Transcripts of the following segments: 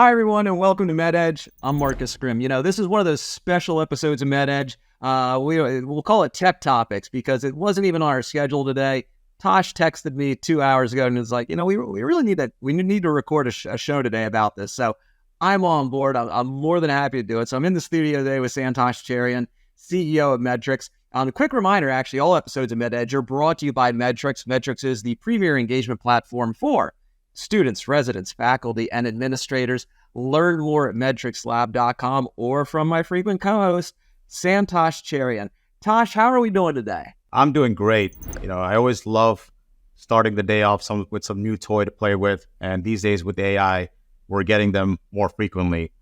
Hi, everyone, and welcome to MedEdge. I'm Marcus Grimm. This is one of those special episodes of MedEdge. We'll call it Tech Topics because it wasn't even on our schedule today. Tosh texted me 2 hours ago and was like, we really need that. We need to record a show today about this. So I'm on board. I'm more than happy to do it. So I'm in the studio today with Santosh Cherian, CEO of Medtrics. A quick reminder, actually, all episodes of MedEdge are brought to you by Medtrics. Medtrics is the premier engagement platform for students, residents, faculty, and administrators. Learn more at medtricslab.com or from my frequent co-host, Santosh Cherian. Tosh, how are we doing today? I'm doing great. I always love starting the day off with some new toy to play with. And these days with AI, we're getting them more frequently.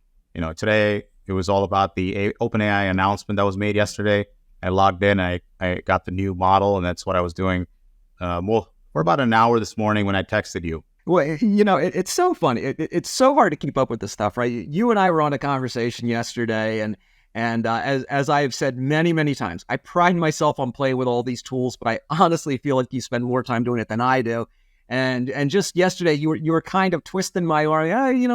Today it was all about the OpenAI announcement that was made yesterday. I logged in, I got the new model, and that's what I was doing for about an hour this morning when I texted you. Well, it's so funny. It's so hard to keep up with this stuff, right? You and I were on a conversation yesterday, and as I've said many, many times, I pride myself on playing with all these tools, but I honestly feel like you spend more time doing it than I do. And just yesterday, you were kind of twisting my arm.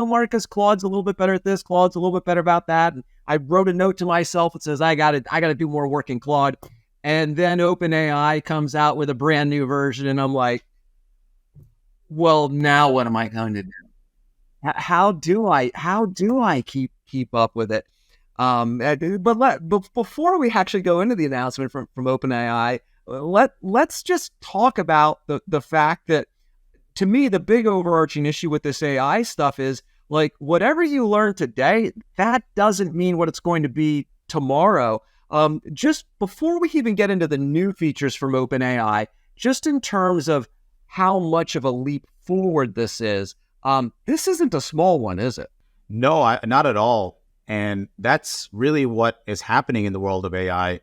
Marcus, Claude's a little bit better at this. Claude's a little bit better about that. And I wrote a note to myself that says I got to do more work in Claude. And then OpenAI comes out with a brand new version, and I'm like, well, now what am I going to do? How do I keep up with it? But before we actually go into the announcement from OpenAI, let's just talk about the fact that, to me, the big overarching issue with this AI stuff is, like, whatever you learn today, that doesn't mean what it's going to be tomorrow. Just before we even get into the new features from OpenAI, just in terms of how much of a leap forward this is, this isn't a small one, is it? No, not at all. And that's really what is happening in the world of AI.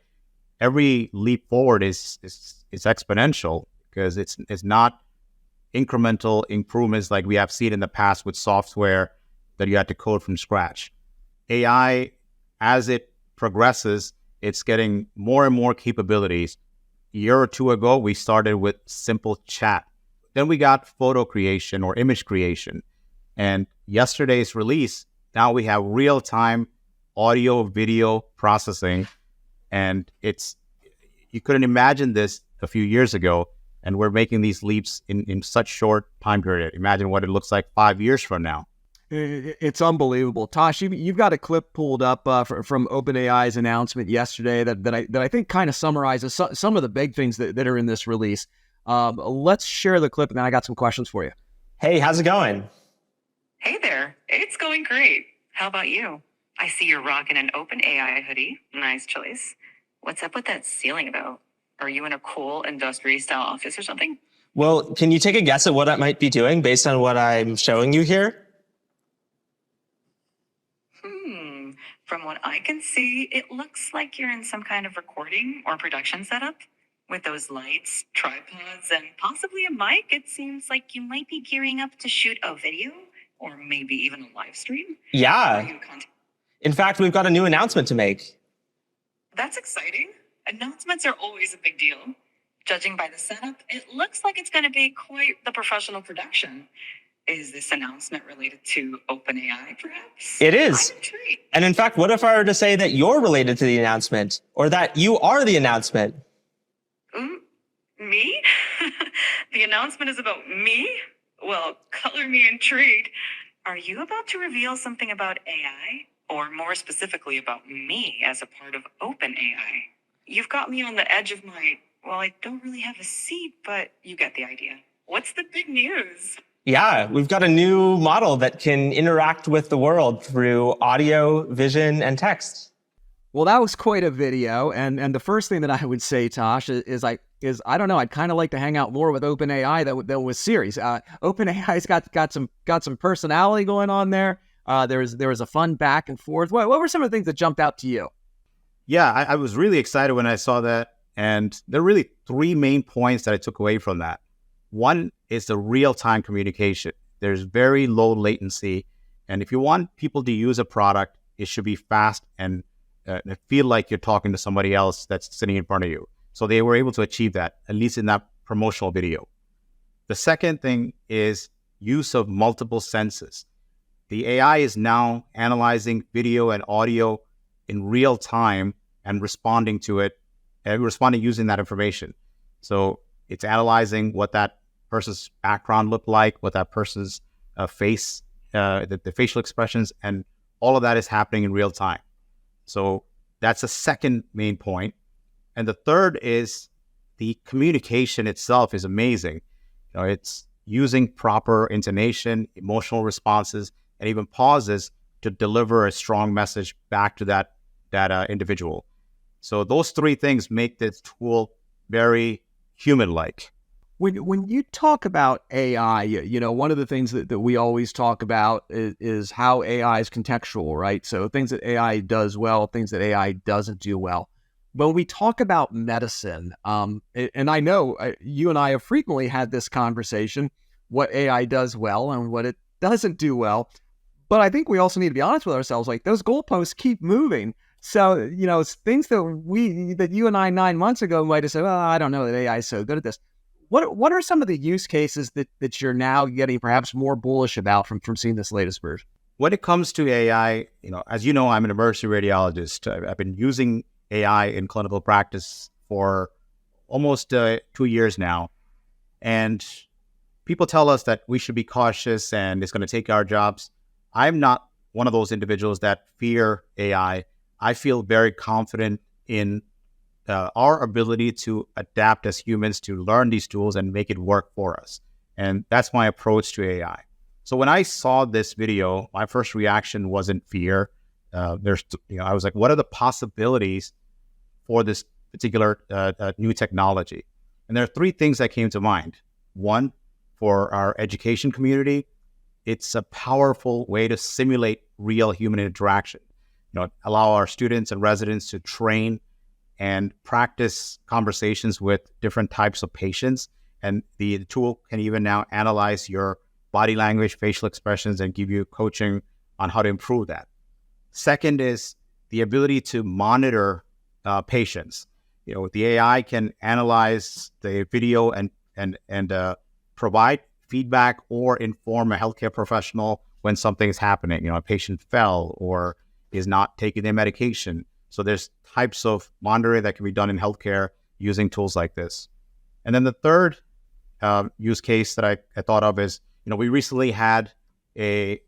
Every leap forward is exponential, because it's not incremental improvements like we have seen in the past with software that you had to code from scratch. AI, as it progresses, it's getting more and more capabilities. A year or two ago, we started with simple chat. Then we got photo creation or image creation. And yesterday's release, now we have real-time audio, video processing. And you couldn't imagine this a few years ago. And we're making these leaps in such short time period. Imagine what it looks like 5 years from now. It's unbelievable. Tosh, you've got a clip pulled up from OpenAI's announcement yesterday that I think kind of summarizes some of the big things that are in this release. Let's share the clip, and then I got some questions for you. Hey, how's it going? Hey there. It's going great. How about you? I see you're rocking an OpenAI hoodie. Nice choice. What's up with that ceiling, though? Are you in a cool industry-style office or something? Well, can you take a guess at what I might be doing based on what I'm showing you here? From what I can see, it looks like you're in some kind of recording or production setup. With those lights, tripods, and possibly a mic, it seems like you might be gearing up to shoot a video or maybe even a live stream. Yeah. In fact, we've got a new announcement to make. That's exciting. Announcements are always a big deal. Judging by the setup, it looks like it's going to be quite the professional production. Is this announcement related to OpenAI, perhaps? It is. I'm intrigued. And in fact, what if I were to say that you're related to the announcement, or that you are the announcement? Me? The announcement is about me? Well, color me intrigued. Are you about to reveal something about AI? Or more specifically about me as a part of OpenAI? You've got me on the edge of I don't really have a seat, but you get the idea. What's the big news? Yeah, we've got a new model that can interact with the world through audio, vision, and text. Well, that was quite a video, and the first thing that I would say, Tosh, is I don't know. I'd kind of like to hang out more with OpenAI than with Siri. OpenAI's got some personality going on there. There was a fun back and forth. What were some of the things that jumped out to you? Yeah, I was really excited when I saw that, and there are really three main points that I took away from that. One is the real-time communication. There's very low latency, and if you want people to use a product, it should be fast and feel like you're talking to somebody else that's sitting in front of you. So they were able to achieve that, at least in that promotional video. The second thing is use of multiple senses. the AI is now analyzing video and audio in real time and responding to it, and responding using that information. So it's analyzing what that person's background looked like, what that person's face, the facial expressions, and all of that is happening in real time. So that's the second main point. And the third is the communication itself is amazing. It's using proper intonation, emotional responses, and even pauses to deliver a strong message back to that individual. So those three things make this tool very human-like. When you talk about AI, one of the things that we always talk about is how AI is contextual, right? So things that AI does well, things that AI doesn't do well. When we talk about medicine, and I know you and I have frequently had this conversation, what AI does well and what it doesn't do well. But I think we also need to be honest with ourselves, like those goalposts keep moving. So, it's things that you and I 9 months ago might have said, well, I don't know that AI is so good at this. What are some of the use cases that you're now getting perhaps more bullish about from seeing this latest version? When it comes to AI, as you know, I'm an emergency radiologist. I've been using AI in clinical practice for almost 2 years now. And people tell us that we should be cautious and it's going to take our jobs. I'm not one of those individuals that fear AI. I feel very confident in our ability to adapt as humans to learn these tools and make it work for us. And that's my approach to AI. So when I saw this video, my first reaction wasn't fear. I was like, what are the possibilities for this particular new technology? And there are three things that came to mind. One, for our education community, it's a powerful way to simulate real human interaction. Allow our students and residents to train and practice conversations with different types of patients. And the tool can even now analyze your body language, facial expressions, and give you coaching on how to improve that. Second is the ability to monitor patients. The AI can analyze the video and provide feedback or inform a healthcare professional when something is happening. A patient fell or is not taking their medication. So there's types of monitoring that can be done in healthcare using tools like this. And then the third use case that I thought of is, we recently had a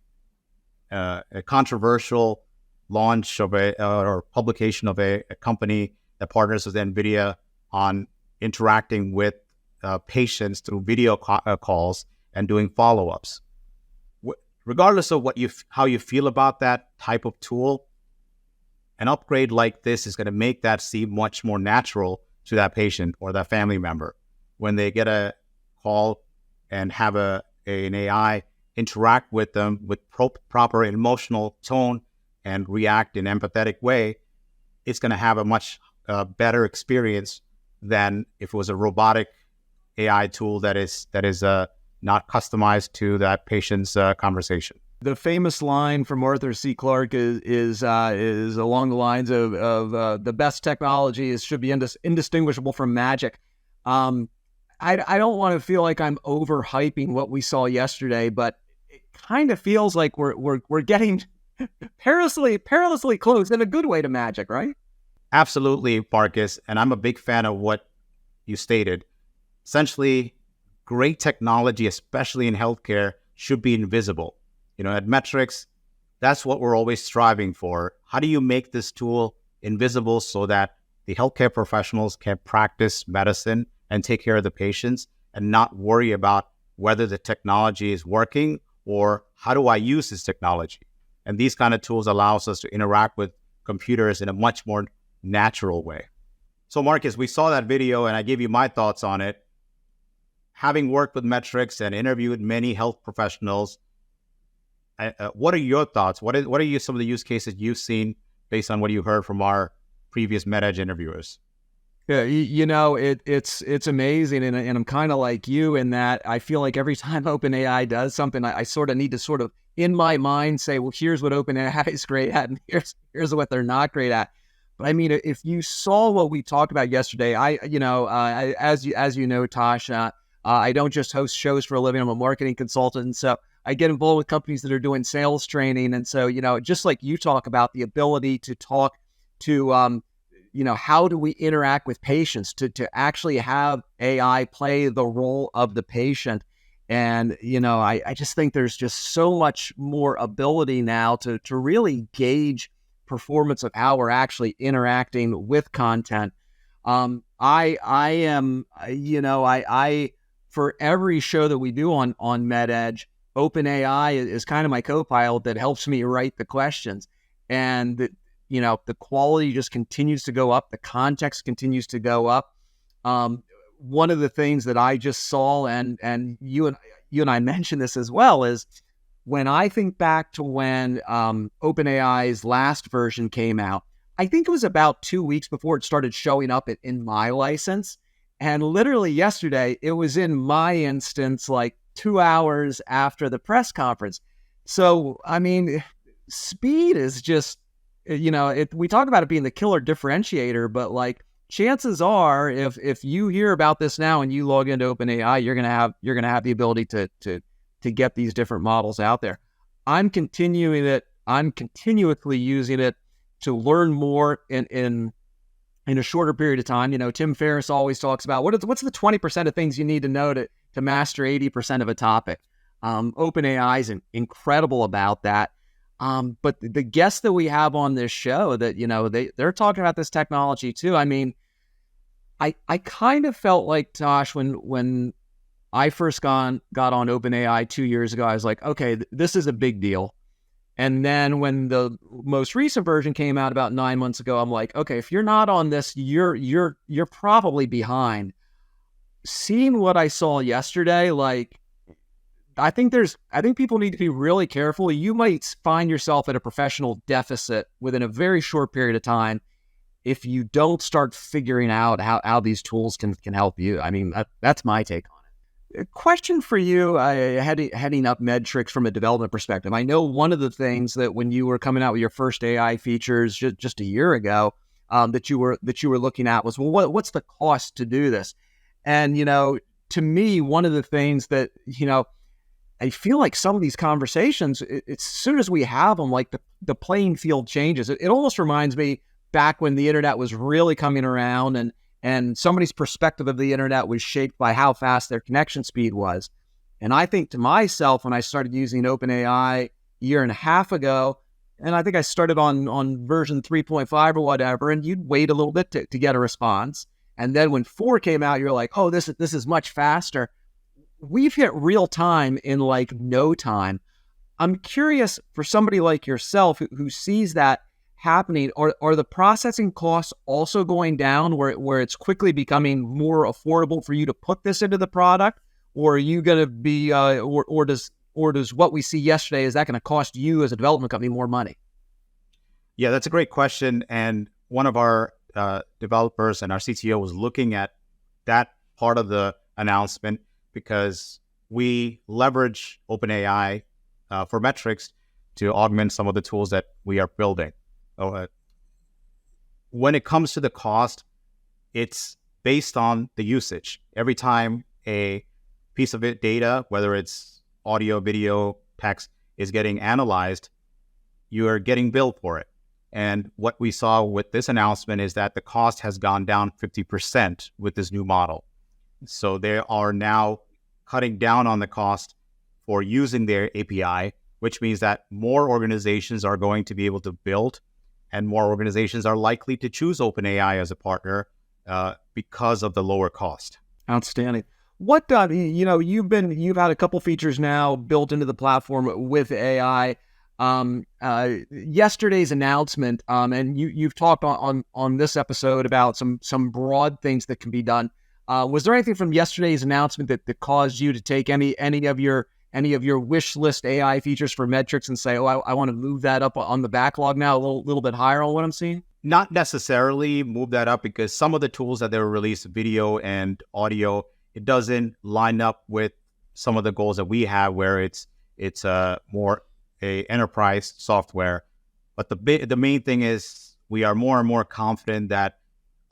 controversial launch of or publication of a company that partners with NVIDIA on interacting with patients through video calls and doing follow-ups. Regardless of how you feel about that type of tool, an upgrade like this is going to make that seem much more natural to that patient or that family member. When they get a call and have an AI interact with them with proper emotional tone and react in an empathetic way, it's going to have a much better experience than if it was a robotic AI tool that is not customized to that patient's conversation. The famous line from Arthur C. Clarke is along the lines of the best technology should be indistinguishable from magic. I don't want to feel like I'm overhyping what we saw yesterday, but it kind of feels like we're getting perilously close in a good way to magic, right? Absolutely, Marcus. And I'm a big fan of what you stated. Essentially, great technology, especially in healthcare, should be invisible. At Medtrics, that's what we're always striving for. How do you make this tool invisible so that the healthcare professionals can practice medicine and take care of the patients and not worry about whether the technology is working or how do I use this technology? And these kind of tools allows us to interact with computers in a much more natural way. So Marcus, we saw that video and I gave you my thoughts on it. Having worked with Medtrics and interviewed many health professionals, what are your thoughts? What are some of the use cases you've seen based on what you heard from our previous MedEdge interviewers? Yeah, it's amazing, and I'm kind of like you in that I feel like every time OpenAI does something, I sort of need to sort of in my mind say, well, here's what OpenAI is great at, and here's what they're not great at. But I mean, if you saw what we talked about yesterday, as you know, Tosh, I don't just host shows for a living. I'm a marketing consultant, so I get involved with companies that are doing sales training. And so, just like you talk about the ability to talk to, how do we interact with patients to actually have AI play the role of the patient. And, I just think there's just so much more ability now to really gauge performance of how we're actually interacting with content. I am, for every show that we do on MedEdge, OpenAI is kind of my co-pilot that helps me write the questions. And, the quality just continues to go up. The context continues to go up. One of the things that I just saw, and you and I mentioned this as well, is when I think back to when OpenAI's last version came out, I think it was about 2 weeks before it started showing up in my license. And literally yesterday, it was in my instance like 2 hours after the press conference. So, I mean, speed is just, we talk about it being the killer differentiator, but like chances are if you hear about this now and you log into OpenAI, you're going to have the ability to get these different models out there. I'm continuously using it to learn more in a shorter period of time. Tim Ferriss always talks about what's the 20% of things you need to know to master 80% of a topic. OpenAI is incredible about that. But the guests that we have on this show that, they're talking about this technology too. I mean, I kind of felt like, Tosh, when I first got on OpenAI 2 years ago, I was like, okay, this is a big deal. And then when the most recent version came out about 9 months ago, I'm like, okay, if you're not on this, you're probably behind. Seeing what I saw yesterday, like, I think people need to be really careful. You might find yourself at a professional deficit within a very short period of time if you don't start figuring out how these tools can help you. I mean, that's my take on it. A question for you, heading up Medtrics from a development perspective. I know one of the things that when you were coming out with your first AI features just a year ago, that you were looking at was, well, what's the cost to do this? And to me, one of the things that I feel like some of these conversations, as soon as we have them, like the playing field changes. It almost reminds me back when the internet was really coming around and somebody's perspective of the internet was shaped by how fast their connection speed was. And I think to myself, when I started using OpenAI a year and a half ago, and I think I started on version 3.5 or whatever, and you'd wait a little bit to get a response. And then when 4 came out, you're like, oh, this is much faster. We've hit real time in like no time. I'm curious for somebody like yourself who sees that happening, are the processing costs also going down where it's quickly becoming more affordable for you to put this into the product? Or are you going to be, or does what we see yesterday, is that going to cost you as a development company more money? Yeah, that's a great question. And one of our developers and our CTO was looking at that part of the announcement because we leverage OpenAI for Medtrics to augment some of the tools that we are building. When it comes to the cost, it's based on the usage. Every time a piece of data, whether it's audio, video, text, is getting analyzed, you are getting billed for it. And what we saw with this announcement is that the cost has gone down 50% with this new model. So they are now cutting down on the cost for using their API, which means that more organizations are going to be able to build, and more organizations are likely to choose OpenAI as a partner because of the lower cost. Outstanding. What you've had a couple features now built into the platform with AI. Yesterday's announcement, and you've talked on this episode about some broad things that can be done. Was there anything from yesterday's announcement that caused you to take any of your wish list AI features for Medtrics and say, oh, I want to move that up on the backlog now a little bit higher on what I'm seeing? Not necessarily move that up, because some of the tools that they were released, video and audio, it doesn't line up with some of the goals that we have, where it's more a enterprise software. But the main thing is we are more and more confident that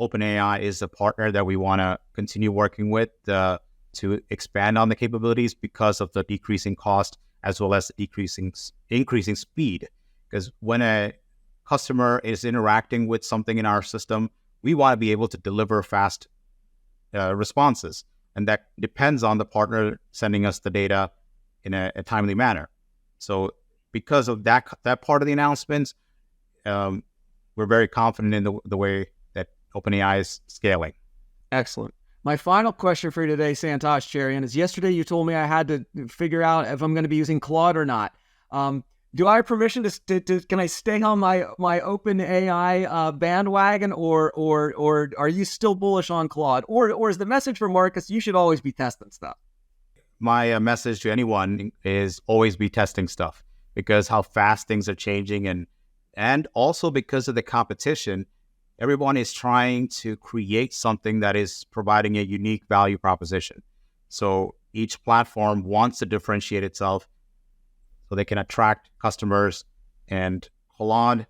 OpenAI is a partner that we want to continue working with to expand on the capabilities because of the decreasing cost as well as increasing speed. Because when a customer is interacting with something in our system, we want to be able to deliver fast responses. And that depends on the partner sending us the data in a timely manner. So because of that part of the announcements, we're very confident in the way that OpenAI is scaling. Excellent. My final question for you today, Santosh Cherian, is yesterday you told me I had to figure out if I'm going to be using Claude or not. Do I have permission to can I stay on my OpenAI bandwagon, or are you still bullish on Claude? Or is the message for Marcus, you should always be testing stuff? My message to anyone is always be testing stuff, because how fast things are changing, and also because of the competition, everyone is trying to create something that is providing a unique value proposition. So each platform wants to differentiate itself so they can attract customers. And Claude,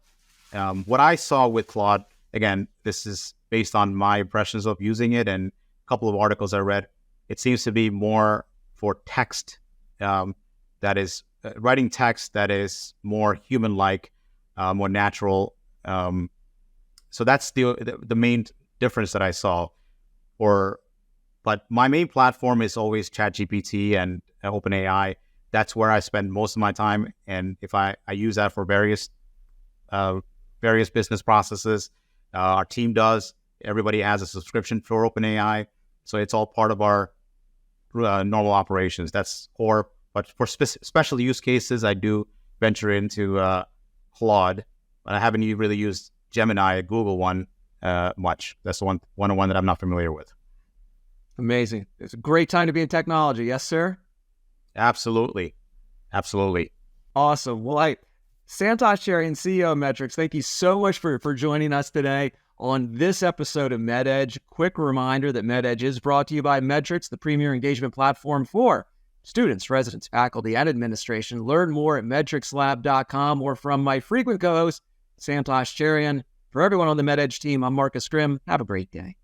what I saw with Claude, again, this is based on my impressions of using it and a couple of articles I read, it seems to be more for text, that is writing text that is more human-like, more natural. So that's the main difference that I saw. But my main platform is always ChatGPT and OpenAI. That's where I spend most of my time. And if I use that for various business processes, our team does. Everybody has a subscription for OpenAI. So it's all part of our normal operations. That's core. But for special use cases, I do venture into Claude, but I haven't really used Gemini, a Google one, much. That's the one that I'm not familiar with. Amazing. It's a great time to be in technology. Yes, sir? Absolutely. Absolutely. Awesome. Well, Santosh Cherian, CEO of Medtrics, thank you so much for joining us today on this episode of MedEdge. Quick reminder that MedEdge is brought to you by Medtrics, the premier engagement platform for students, residents, faculty, and administration. Learn more at medtricslab.com, or from my frequent co-host, Santosh Cherian. For everyone on the MedEdge team, I'm Marcus Grimm. Have a great day.